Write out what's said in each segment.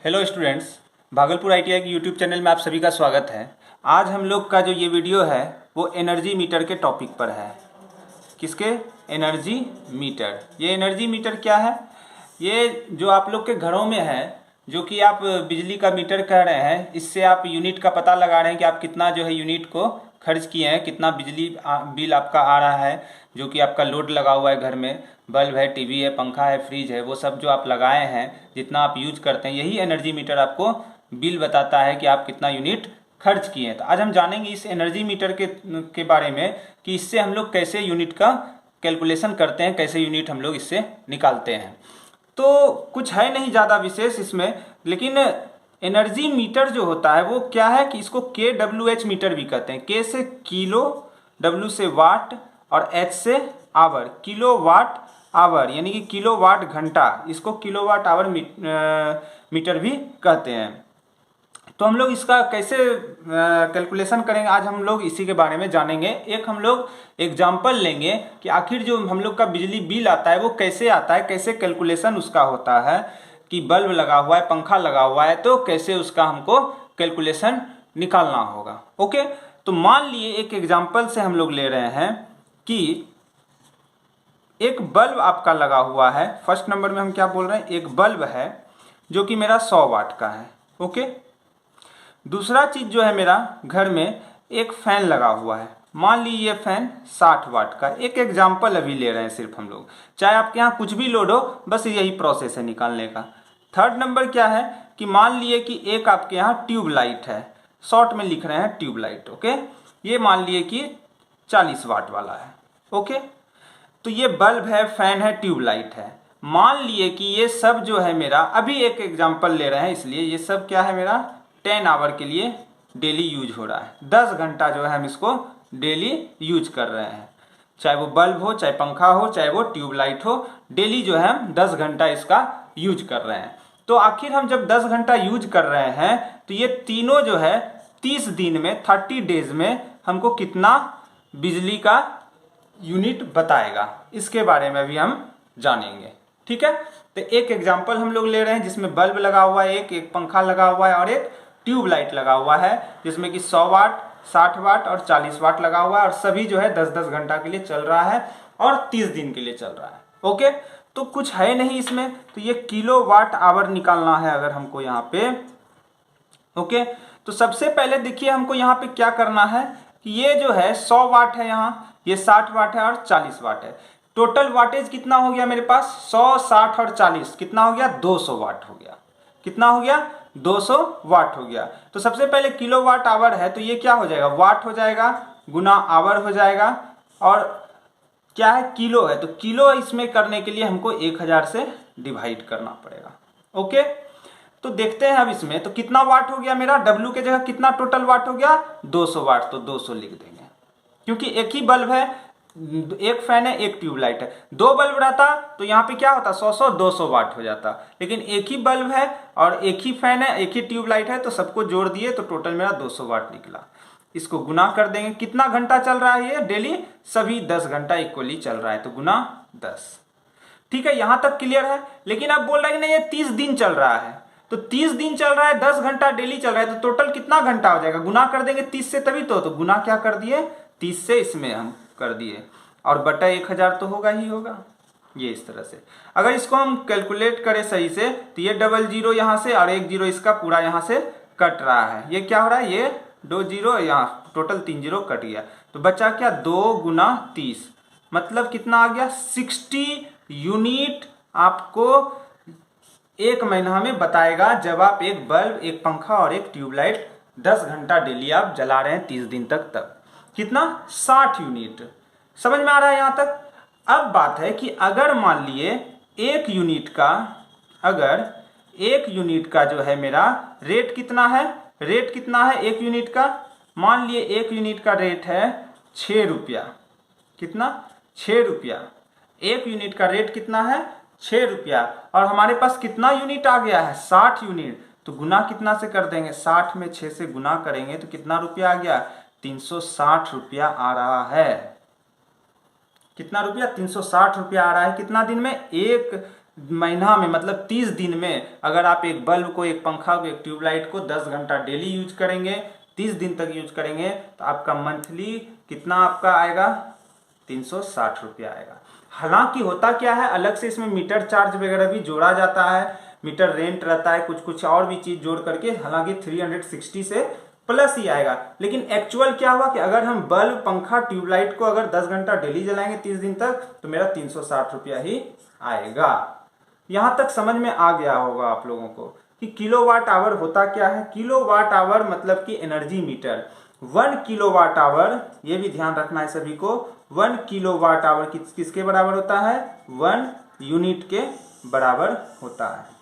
Hello students, Bhagalpur ITI के YouTube channel में आप सभी का स्वागत है। आज हम लोग का जो ये वीडियो है वो एनर्जी मीटर के टॉपिक पर है। किसके? Energy meter. ये एनर्जी मीटर क्या है? ये जो आप लोग के घरों में है, जो कि आप बिजली का मीटर कह रहे हैं, इससे आप यूनिट का पता लगा रहे हैं कि आप कितना जो है यूनिट को खर्च किए हैं, कितना बिजली बिल आपका आ रहा है, जो कि आपका लोड लगा हुआ है घर में, बल्ब है, टीवी है, पंखा है, फ्रिज है, वो सब जो आप लगाए हैं, जितना आप यूज करते हैं, यही एनर्जी मीटर आपको बिल बताता है कि आप कितना यूनिट खर्च किए हैं। तो आज हम जानेंगे इस एनर्जी मीटर के बारे में कि इससे हम लोग कैसे यूनिट का कैलकुलेशन करते हैं, कैसे यूनिट हम लोग इससे निकालते हैं। तो कुछ है नहीं ज़्यादा विशेष इसमें, लेकिन एनर्जी मीटर जो होता है वो क्या है कि इसको KWH मीटर भी कहते हैं। के से किलो, W से वाट और H से आवर, किलो वाट आवर, यानी कि किलो वाट घंटा, इसको किलो वाट आवर मीटर भी कहते हैं। तो हम लोग इसका कैसे कैलकुलेशन करेंगे, आज हम लोग इसी के बारे में जानेंगे। एक हम लोग एग्जाम्पल लेंगे कि आखिर जो हम लोग का बिजली बिल आता है वो कैसे आता है, कैसे कैलकुलेशन उसका होता है, कि बल्ब लगा हुआ है, पंखा लगा हुआ है, तो कैसे उसका हमको कैलकुलेशन निकालना होगा। ओके, तो मान लिए एक एग्जाम्पल से हम लोग ले रहे हैं कि एक बल्ब आपका लगा हुआ है। फर्स्ट नंबर में हम क्या बोल रहे हैं, एक बल्ब है जो कि मेरा 100 वाट का है। ओके, दूसरा चीज जो है मेरा घर में एक फैन लगा हुआ है। मान लीजिए ये फैन 60 वाट का। एक एग्जाम्पल अभी ले रहे हैं सिर्फ हम लोग, चाहे आपके यहाँ कुछ भी लोड हो, बस यही प्रोसेस है निकालने का। थर्ड नंबर क्या है कि मान लिए कि एक आपके यहाँ ट्यूब लाइट है, शॉर्ट में लिख रहे हैं ट्यूब लाइट। ओके, ये मान लिए कि 40 वाट वाला है। ओके, तो ये बल्ब है, फैन है, ट्यूब लाइट है। मान लिए कि ये सब जो है मेरा, अभी एक एग्जाम्पल ले रहे हैं इसलिए ये सब क्या है मेरा 10 आवर के लिए डेली यूज हो रहा है। 10 घंटा जो है हम इसको डेली यूज कर रहे हैं। चाहे वो बल्ब हो, चाहे पंखा हो, चाहे वो ट्यूब लाइट हो, डेली जो है हम 10 घंटा इसका यूज कर रहे हैं। तो आखिर हम जब 10 घंटा यूज कर रहे हैं तो ये तीनों जो है 30 दिन में, 30 डेज में हमको कितना बिजली का यूनिट बताएगा, इसके बारे में भी हम जानेंगे। ठीक है, तो एक एग्जाम्पल हम लोग ले रहे हैं जिसमें बल्ब लगा हुआ है, एक पंखा लगा हुआ है और एक ट्यूब लाइट लगा हुआ है, जिसमें कि 100 वाट, 60 वाट और 40 वाट लगा हुआ है, और सभी जो है 10-10 घंटा के लिए चल रहा है और 30 दिन के लिए चल रहा है। ओके, तो कुछ है नहीं इसमें, तो ये किलो वाट आवर निकालना है अगर हमको यहाँ पे। ओके, तो सबसे पहले देखिए हमको यहाँ पे क्या करना है कि ये जो है 100 वाट है, यहाँ ये 60 वाट है और 40 वाट है। टोटल वाटेज कितना हो गया मेरे पास? 100, 60 और 40 कितना हो गया? 200 वाट हो गया। कितना हो गया? 200 वाट हो गया। तो सबसे पहले किलो वाट आवर है, तो ये क्या हो जाएगा? वाट हो जाएगा गुना आवर हो जाएगा, और क्या है? किलो है, तो किलो इसमें करने के लिए हमको 1000 से डिवाइड करना पड़ेगा। ओके, तो देखते हैं अब इसमें तो कितना वाट हो गया मेरा। W के जगह कितना टोटल वाट हो गया? 200 वाट, तो 200 लिख देंगे, क्योंकि एक ही बल्ब है, एक फैन है, एक ट्यूबलाइट है। दो बल्ब रहता तो यहाँ पे क्या होता? 100 200 वाट हो जाता, लेकिन एक ही बल्ब है और एक ही फैन है, एक ही ट्यूबलाइट है, तो सबको जोड़ दिए तो टोटल मेरा 200 वाट निकला। इसको गुना कर देंगे, कितना घंटा चल रहा है ये डेली? सभी 10 घंटा इक्वली चल रहा है, तो गुना 10। ठीक है, यहां तक क्लियर है। लेकिन अब बोल रहा है कि नहीं ये 30 दिन चल रहा है, तो 30 दिन चल रहा है, 10 घंटा डेली चल रहा है, तो टोटल कितना घंटा हो जाएगा? गुना कर देंगे 30 से तभी तो गुना क्या कर दिए? 30 से इसमें हम कर दिए, और बटा 1000 तो होगा ही होगा। ये इस तरह से अगर इसको हम कैलकुलेट करें सही से, तो ये 00 यहाँ से और 10 इसका पूरा यहाँ से कट रहा है। ये क्या हो रहा है? ये 2 0 यहाँ टोटल 3 0 कट गया, तो बचा क्या? 2 गुना 30, मतलब कितना आ गया? 60 यूनिट आपको एक महीना में बताएगा, जब आप एक बल्ब, एक पंखा और एक ट्यूबलाइट 10 घंटा डेली आप जला रहे हैं 30 दिन तक। तब कितना? 60 यूनिट। समझ में आ रहा है यहाँ तक? अब बात है कि अगर मान लिए एक यूनिट का, अगर एक यूनिट का जो है मेरा रेट कितना है? रेट कितना है एक यूनिट का? मान लिए एक यूनिट का रेट है 6 रुपया। कितना? 6 रुपया। एक यूनिट का रेट कितना है? 6 रुपया। और हमारे पास कितना यूनिट आ गया है? 60 यूनिट। तो गुना कितना से कर देंगे? 60 में 6 से गुना करेंगे तो कितना रुपया आ गया? 360 रुपया आ रहा है। कितना रुपया? 360 रुपया आ रहा है। कितना दिन में? एक महीना में मतलब 30 दिन में अगर आप एक बल्ब को, एक पंखा को, एक ट्यूबलाइट को 10 घंटा डेली यूज करेंगे, 30 दिन तक यूज करेंगे, तो आपका मंथली कितना आपका आएगा? 360 रुपया आएगा। हालांकि होता क्या है, अलग से इसमें मीटर चार्ज वगैरह भी जोड़ा जाता है, मीटर रेंट रहता है, कुछ कुछ और भी चीज जोड़ करके, हालांकि 360 से प्लस ही आएगा। लेकिन एक्चुअल क्या हुआ कि अगर हम बल्ब, पंखा, ट्यूबलाइट को अगर 10 घंटा डेली जलाएंगे 30 दिन तक, तो मेरा 360 रुपया ही आएगा। यहां तक समझ में आ गया होगा आप लोगों को कि किलोवाट आवर होता क्या है। किलोवाट आवर मतलब कि एनर्जी मीटर। 1 किलोवाट आवर, ये भी ध्यान रखना है सभी को, 1 किलोवाट आवर किसके बराबर होता है? 1 यूनिट के बराबर होता है।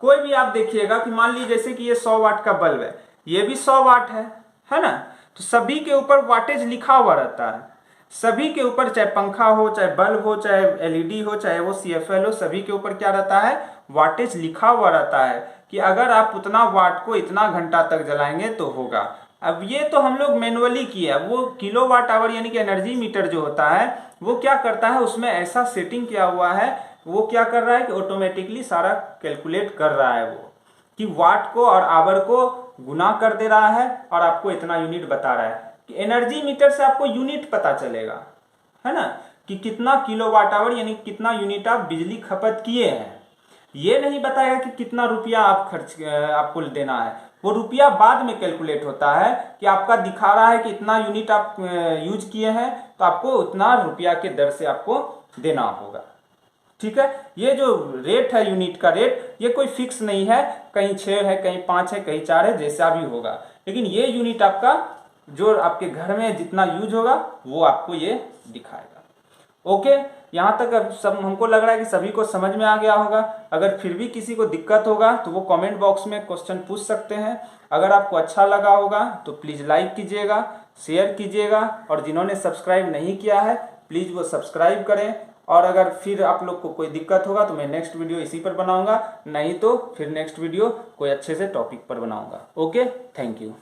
कोई भी आप देखिएगा कि मान लीजिए जैसे कि ये 100 वाट का बल्ब है, ये भी 100 वाट है ना, तो सभी के ऊपर वाटेज लिखा हुआ रहता है। सभी के ऊपर, चाहे पंखा हो, चाहे बल्ब हो, चाहे एलईडी हो, चाहे वो सीएफएल हो, सभी के ऊपर क्या रहता है? वाटेज लिखा हुआ रहता है कि अगर आप उतना वाट को इतना घंटा तक जलाएंगे तो होगा। अब ये तो हम लोग मैनुअली किया, वो किलोवाट आवर यानी कि एनर्जी मीटर जो होता है वो क्या करता है, उसमें ऐसा सेटिंग किया हुआ है, वो क्या कर रहा है कि ऑटोमेटिकली सारा कैलकुलेट कर रहा है वो, कि वाट को और आवर को गुना कर दे रहा है और आपको इतना यूनिट बता रहा है। कि एनर्जी मीटर से आपको यूनिट पता चलेगा, है ना, कि कितना किलोवाट आवर यानी कितना यूनिट आप बिजली खपत किए हैं। ये नहीं बताएगा कि कितना रुपया आप खर्च आपको देना है, वो रुपया बाद में कैलकुलेट होता है कि आपका दिखा रहा है कि इतना यूनिट आप यूज किए हैं तो आपको उतना रुपया के दर से आपको देना होगा। ठीक है, ये जो रेट है यूनिट का रेट, ये कोई फिक्स नहीं है, कहीं 6 है, कहीं 5 है, कहीं 4 है, जैसा भी होगा, लेकिन ये यूनिट आपका जो आपके घर में जितना यूज होगा वो आपको ये दिखाएगा। ओके, यहाँ तक अब सब हमको लग रहा है कि सभी को समझ में आ गया होगा। अगर फिर भी किसी को दिक्कत होगा तो वो कमेंट बॉक्स में क्वेश्चन पूछ सकते हैं। अगर आपको अच्छा लगा होगा तो प्लीज़ लाइक कीजिएगा, शेयर कीजिएगा, और जिन्होंने सब्सक्राइब नहीं किया है प्लीज़ वो सब्सक्राइब करें। और अगर फिर आप लोग को कोई दिक्कत होगा तो मैं नेक्स्ट वीडियो इसी पर बनाऊंगा, नहीं तो फिर नेक्स्ट वीडियो कोई अच्छे से टॉपिक पर बनाऊंगा। Okay, thank you.